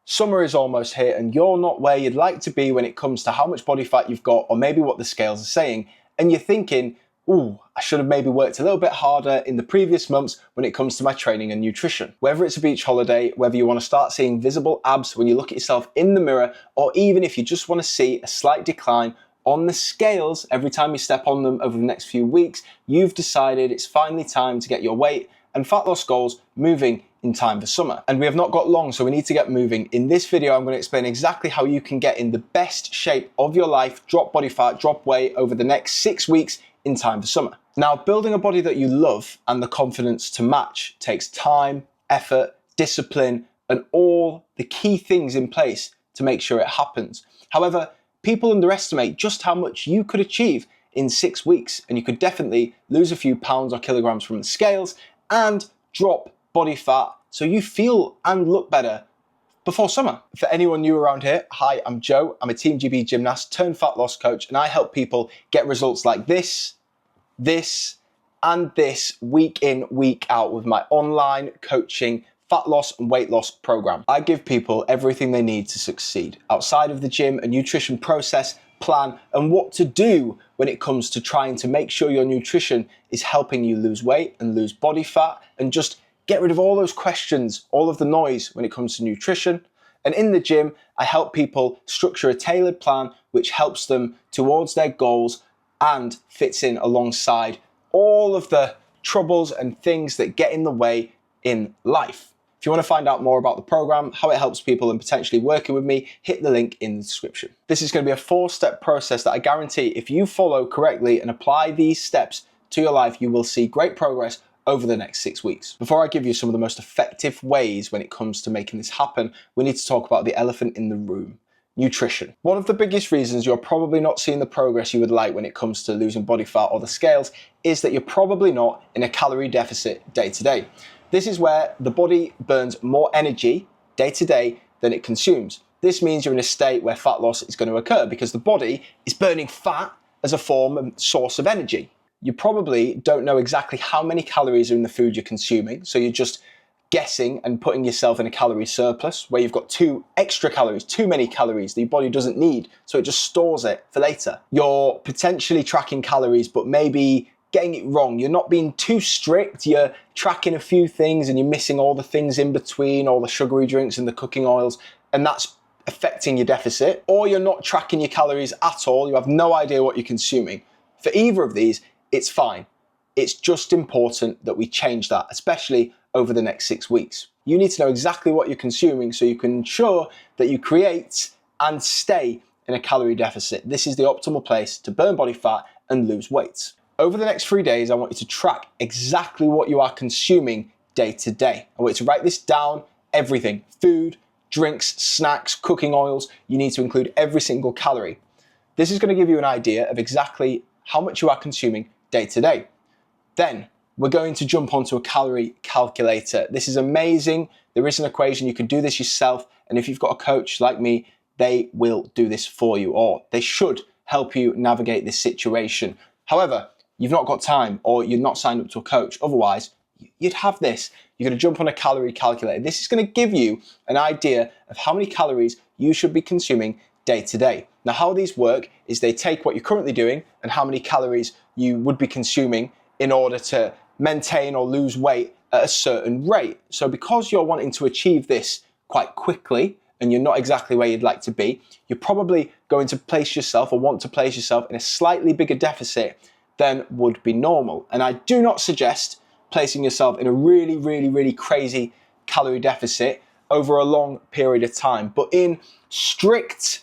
Summer is almost here and you're not where you'd like to be when it comes to how much body fat you've got or maybe what the scales are saying, and you're thinking, ooh, I should have maybe worked a little bit harder in the previous months when it comes to my training and nutrition. Whether it's a beach holiday, whether you want to start seeing visible abs when you look at yourself in the mirror, or even if you just want to see a slight decline on the scales every time you step on them over the next few weeks, you've decided it's finally time to get your weight and fat loss goals moving in time for summer. And we have not got long, so we need to get moving. In this video, I'm going to explain exactly how you can get in the best shape of your life, drop body fat, drop weight over the next 6 weeks in time for summer. Now, building a body that you love and the confidence to match takes time, effort, discipline, and all the key things in place to make sure it happens. However, people underestimate just how much you could achieve in 6 weeks, and you could definitely lose a few pounds or kilograms from the scales and drop body fat so you feel and look better before summer. For anyone new around here, hi, I'm Joe. I'm a Team GB gymnast turned fat loss coach, and I help people get results like this, and this week in, week out with my online coaching fat loss and weight loss program. I give people everything they need to succeed outside of the gym, a nutrition process, plan, and what to do when it comes to trying to make sure your nutrition is helping you lose weight and lose body fat, and just get rid of all those questions, all of the noise when it comes to nutrition. And in the gym, I help people structure a tailored plan which helps them towards their goals and fits in alongside all of the troubles and things that get in the way in life. If you want to find out more about the program, how it helps people, and potentially working with me, hit the link in the description. This is going to be a 4-step process that I guarantee if you follow correctly and apply these steps to your life, you will see great progress over the next 6 weeks. Before I give you some of the most effective ways when it comes to making this happen, we need to talk about the elephant in the room: nutrition. One of the biggest reasons you're probably not seeing the progress you would like when it comes to losing body fat or the scales is that you're probably not in a calorie deficit day to day. This is where the body burns more energy day to day than it consumes. This means you're in a state where fat loss is going to occur because the body is burning fat as a form and source of energy. You probably don't know exactly how many calories are in the food you're consuming, so you're just guessing and putting yourself in a calorie surplus where you've got too many calories that your body doesn't need, so it just stores it for later. You're potentially tracking calories, but maybe getting it wrong. You're not being too strict, you're tracking a few things and you're missing all the things in between, all the sugary drinks and the cooking oils, and that's affecting your deficit. Or you're not tracking your calories at all, you have no idea what you're consuming. For either of these, it's fine. It's just important that we change that, especially over the next 6 weeks. You need to know exactly what you're consuming so you can ensure that you create and stay in a calorie deficit. This is the optimal place to burn body fat and lose weight. Over the next 3 days, I want you to track exactly what you are consuming day to day. I want you to write this down, everything: food, drinks, snacks, cooking oils. You need to include every single calorie. This is going to give you an idea of exactly how much you are consuming day to day. Then we're going to jump onto a calorie calculator. This is amazing. There is an equation. You can do this yourself. And if you've got a coach like me, they will do this for you, or they should help you navigate this situation. However, you've not got time, or you're not signed up to a coach. Otherwise, you'd have this. You're going to jump on a calorie calculator. This is going to give you an idea of how many calories you should be consuming day to day. Now, how these work is they take what you're currently doing and how many calories you would be consuming in order to maintain or lose weight at a certain rate. So because you're wanting to achieve this quite quickly and you're not exactly where you'd like to be, you're probably going to place yourself, or want to place yourself, in a slightly bigger deficit than would be normal. And I do not suggest placing yourself in a really crazy calorie deficit over a long period of time. But in strict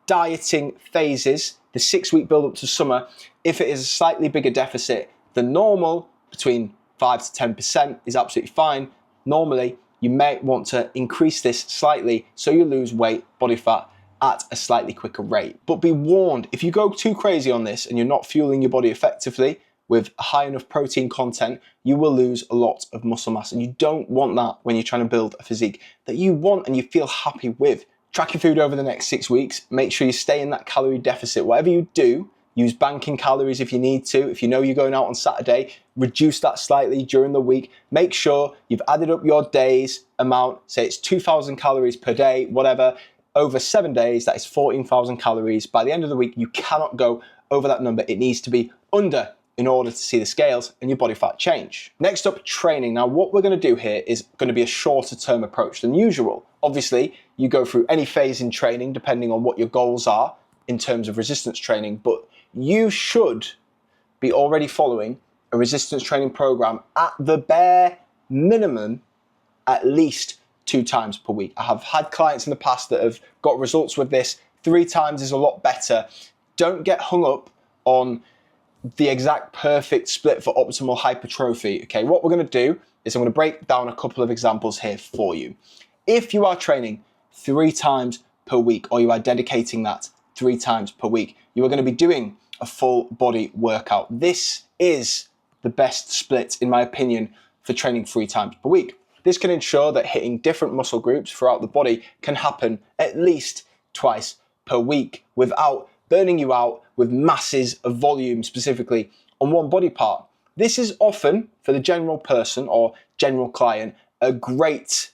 dieting phases, the 6-week build up to summer, if it is a slightly bigger deficit than normal, between 5 to 10% is absolutely fine. Normally, you may want to increase this slightly so you lose weight, body fat, at a slightly quicker rate. But be warned, if you go too crazy on this and you're not fueling your body effectively with a high enough protein content, you will lose a lot of muscle mass, and you don't want that when you're trying to build a physique that you want and you feel happy with. Track your food over the next 6 weeks. Make sure you stay in that calorie deficit. Whatever you do, use banking calories if you need to. If you know you're going out on Saturday, reduce that slightly during the week. Make sure you've added up your days amount, say it's 2,000 calories per day, whatever. Over 7 days, that is 14,000 calories. By the end of the week, you cannot go over that number. It needs to be under in order to see the scales and your body fat change. Next up, training. Now, what we're going to do here is going to be a shorter term approach than usual. Obviously, you go through any phase in training depending on what your goals are in terms of resistance training, but you should be already following a resistance training program at the bare minimum at least 2 times per week. I have had clients in the past that have got results with this. 3 times is a lot better. Don't get hung up on the exact perfect split for optimal hypertrophy. Okay, what we're going to do is I'm going to break down a couple of examples here for you. If you are training 3 times per week, or you are dedicating that 3 times per week, you are going to be doing a full body workout. This is the best split, in my opinion, for training 3 times per week. This can ensure that hitting different muscle groups throughout the body can happen at least twice per week without burning you out with masses of volume specifically on one body part. This is often, for the general person or general client, a great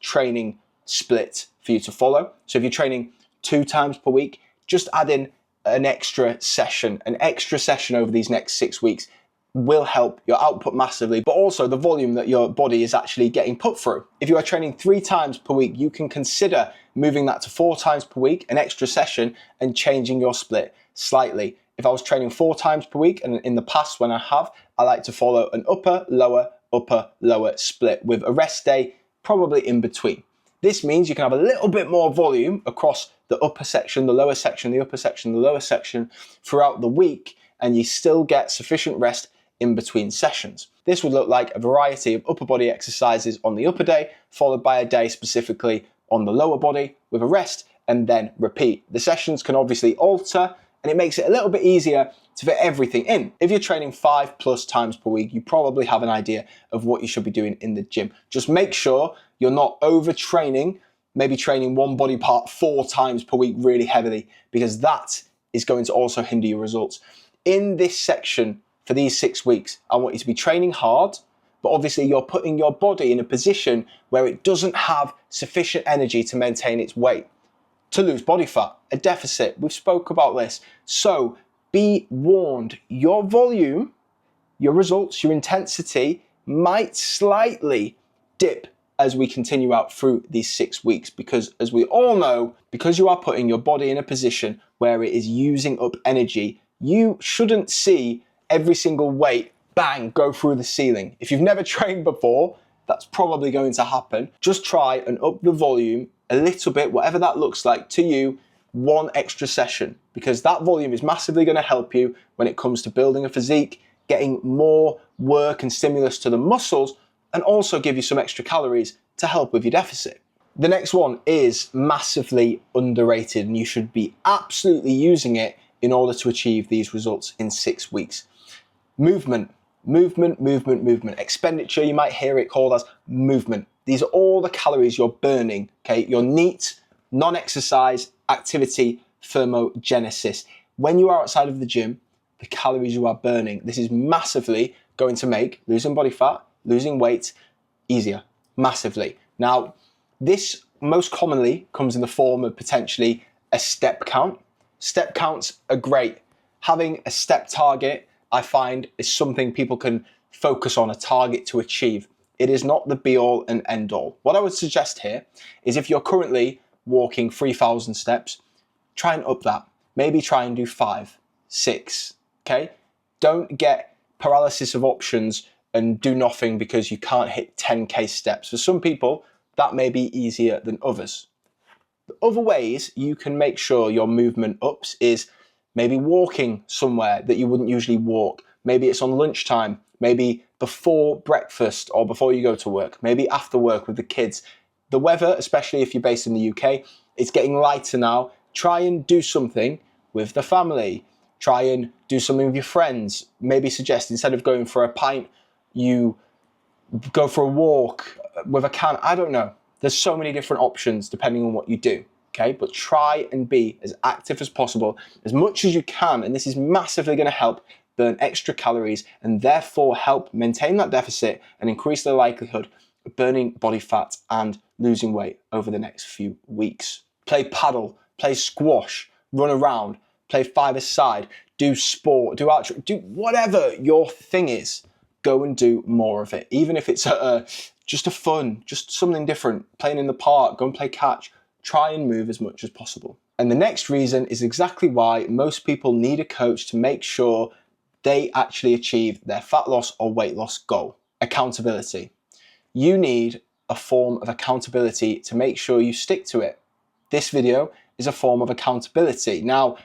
training split for you to follow. So if you're training 2 times per week, just add in an extra session over these next 6 weeks will help your output massively, but also the volume that your body is actually getting put through. If you are training 3 times per week, you can consider moving that to 4 times per week, an extra session, and changing your split slightly. If I was training 4 times per week, and in the past when I have, I like to follow an upper, lower split with a rest day probably in between. This means you can have a little bit more volume across the upper section, the lower section, the upper section, the lower section throughout the week, and you still get sufficient rest in between sessions. This would look like a variety of upper body exercises on the upper day, followed by a day specifically on the lower body with a rest, and then repeat. The sessions can obviously alter, and it makes it a little bit easier to fit everything in. If you're training 5+ times per week, you probably have an idea of what you should be doing in the gym. Just make sure you're not overtraining, maybe training one body part 4 times per week really heavily, because that is going to also hinder your results. In this section, for these 6 weeks, I want you to be training hard, but obviously you're putting your body in a position where it doesn't have sufficient energy to maintain its weight, to lose body fat, a deficit. We've spoke about this. So be warned, your volume, your results, your intensity might slightly dip as we continue out through these 6 weeks, because as we all know, because you are putting your body in a position where it is using up energy, you shouldn't see every single weight, bang, go through the ceiling. If you've never trained before, that's probably going to happen. Just try and up the volume a little bit, whatever that looks like to you, 1 extra session, because that volume is massively going to help you when it comes to building a physique, getting more work and stimulus to the muscles, and also give you some extra calories to help with your deficit. The next one is massively underrated, and you should be absolutely using it in order to achieve these results in 6 weeks. Movement. Expenditure, you might hear it called as movement. These are all the calories you're burning, okay? Your NEAT, non-exercise activity thermogenesis. When you are outside of the gym, the calories you are burning, this is massively going to make losing body fat, losing weight easier, massively. Now, this most commonly comes in the form of potentially a step count. Step counts are great. Having a step target, I find, is something people can focus on, a target to achieve. It is not the be all and end all. What I would suggest here is if you're currently walking 3,000 steps, try and up that. Maybe try and do 5, 6, okay? Don't get paralysis of options and do nothing because you can't hit 10K steps. For some people, that may be easier than others. The other ways you can make sure your movement ups is maybe walking somewhere that you wouldn't usually walk. Maybe it's on lunchtime, maybe before breakfast or before you go to work, maybe after work with the kids. The weather, especially if you're based in the UK, it's getting lighter now. Try and do something with the family. Try and do something with your friends. Maybe suggest instead of going for a pint, you go for a walk with a can. I don't know. There's so many different options depending on what you do. Okay, but try and be as active as possible, as much as you can, and this is massively going to help burn extra calories and therefore help maintain that deficit and increase the likelihood of burning body fat and losing weight over the next few weeks. Play paddle, play squash, run around, play five-a-side, do sport, do archery, do whatever your thing is. Go and do more of it. Even if it's just a fun, just something different, playing in the park, go and play catch. Try and move as much as possible. And the next reason is exactly why most people need a coach to make sure they actually achieve their fat loss or weight loss goal. Accountability. You need a form of accountability to make sure you stick to it. This video is a form of accountability. Now,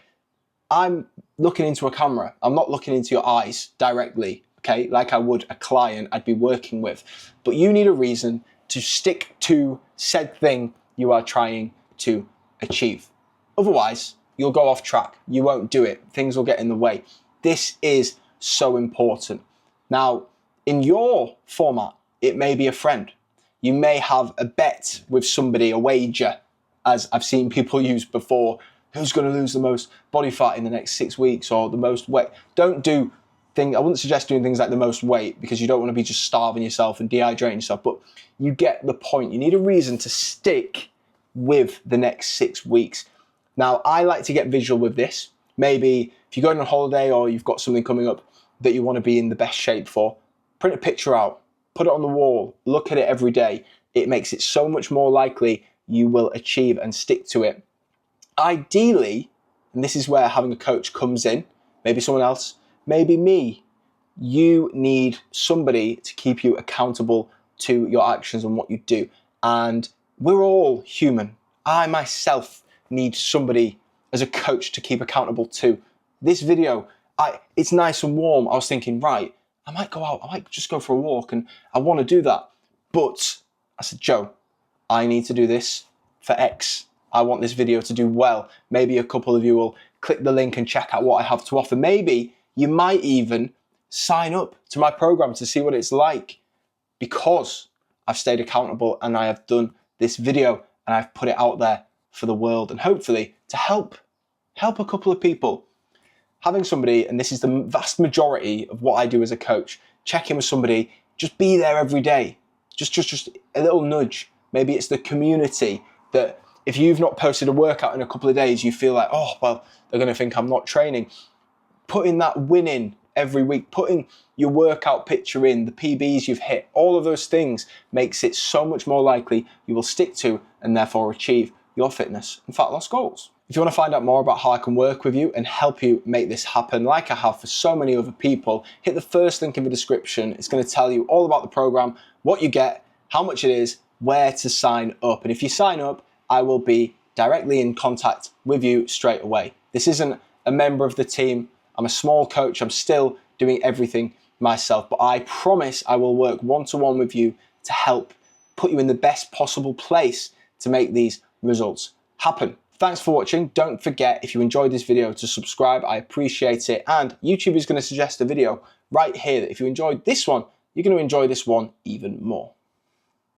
I'm looking into a camera. I'm not looking into your eyes directly, okay? Like I would a client I'd be working with. But you need a reason to stick to said thing you are trying to achieve. Otherwise, you'll go off track. You won't do it. Things will get in the way. This is so important. Now, in your format, it may be a friend. You may have a bet with somebody, a wager, as I've seen people use before. Who's going to lose the most body fat in the next 6 weeks or the most weight? Don't do things. I wouldn't suggest doing things like the most weight because you don't want to be just starving yourself and dehydrating yourself. But you get the point. You need a reason to stick with the next 6 weeks. Now, I like to get visual with this. Maybe if you're going on holiday or you've got something coming up that you want to be in the best shape for, print a picture out, put it on the wall, look at it every day. It makes it so much more likely you will achieve and stick to it. Ideally, and this is where having a coach comes in, maybe someone else, maybe me, you need somebody to keep you accountable to your actions and what you do. And we're all human. I myself need somebody as a coach to keep accountable to. This video, it's nice and warm. I was thinking, right, I might go out, I might just go for a walk and I want to do that. But I said, Joe, I need to do this for X. I want this video to do well. Maybe a couple of you will click the link and check out what I have to offer. Maybe you might even sign up to my program to see what it's like because I've stayed accountable and I have done this video and I've put it out there for the world and hopefully to help a couple of people. Having somebody, and this is the vast majority of what I do as a coach, check in with somebody, just be there every day. Just a little nudge. Maybe it's the community that if you've not posted a workout in a couple of days, you feel like, oh, well, they're going to think I'm not training. Putting that win in every week, putting your workout picture in, the PBs you've hit, all of those things makes it so much more likely you will stick to and therefore achieve your fitness and fat loss goals. If you want to find out more about how I can work with you and help you make this happen like I have for so many other people, hit the first link in the description. It's going to tell you all about the program, what you get, how much it is, where to sign up. And if you sign up, I will be directly in contact with you straight away. This isn't a member of the team. I'm a small coach. I'm still doing everything myself, but I promise I will work one-to-one with you to help put you in the best possible place to make these results happen. Thanks for watching. Don't forget, if you enjoyed this video, to subscribe. I appreciate it. And YouTube is going to suggest a video right here that if you enjoyed this one, you're going to enjoy this one even more.